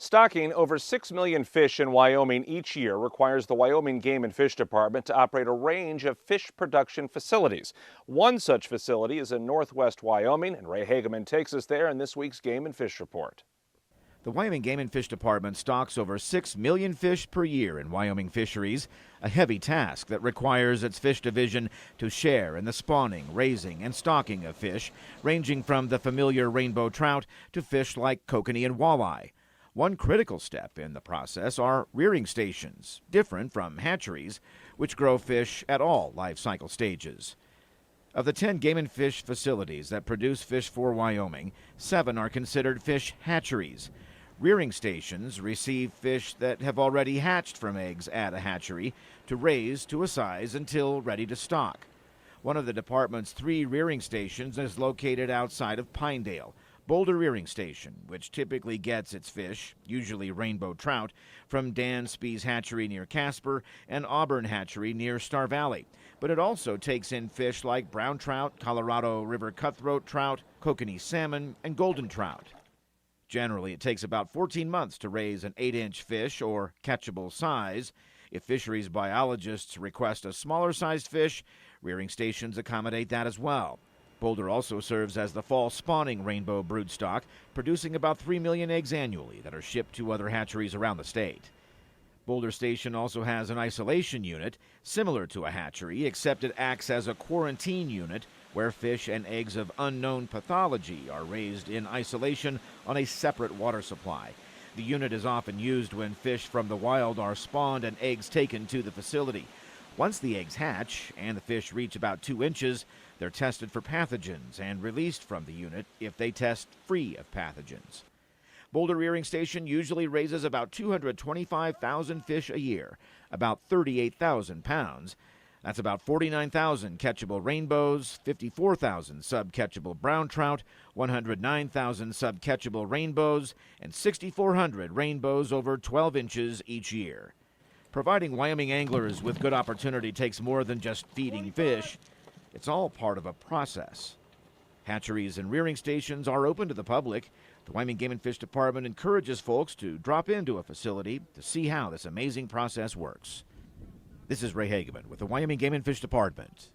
Stocking over 6 million fish in Wyoming each year requires the Wyoming Game and Fish Department to operate a range of fish production facilities. One such facility is in northwest Wyoming, and Ray Hageman takes us there in this week's Game and Fish Report. The Wyoming Game and Fish Department stocks over 6 million fish per year in Wyoming fisheries, a heavy task that requires its fish division to share in the spawning, raising, and stocking of fish, ranging from the familiar rainbow trout to fish like kokanee and walleye. One critical step in the process are rearing stations, different from hatcheries, which grow fish at all life cycle stages. Of the 10 game and fish facilities that produce fish for Wyoming, 7 are considered fish hatcheries. Rearing stations receive fish that have already hatched from eggs at a hatchery to raise to a size until ready to stock. One of the department's 3 rearing stations is located outside of Pinedale, Boulder Rearing Station, which typically gets its fish, usually rainbow trout, from Dan Spee's hatchery near Casper and Auburn Hatchery near Star Valley. But it also takes in fish like brown trout, Colorado River cutthroat trout, kokanee salmon, and golden trout. Generally, it takes about 14 months to raise an 8-inch fish or catchable size. If fisheries biologists request a smaller-sized fish, rearing stations accommodate that as well. Boulder also serves as the fall spawning rainbow broodstock, producing about 3 million eggs annually that are shipped to other hatcheries around the state. Boulder Station also has an isolation unit, similar to a hatchery, except it acts as a quarantine unit where fish and eggs of unknown pathology are raised in isolation on a separate water supply. The unit is often used when fish from the wild are spawned and eggs taken to the facility. Once the eggs hatch and the fish reach about 2 inches, they're tested for pathogens and released from the unit if they test free of pathogens. Boulder Rearing Station usually raises about 225,000 fish a year, about 38,000 pounds. That's about 49,000 catchable rainbows, 54,000 sub-catchable brown trout, 109,000 sub-catchable rainbows, and 6,400 rainbows over 12 inches each year. Providing Wyoming anglers with good opportunity takes more than just feeding fish. It's all part of a process. Hatcheries and rearing stations are open to the public. The Wyoming Game and Fish Department encourages folks to drop into a facility to see how this amazing process works. This is Ray Hageman with the Wyoming Game and Fish Department.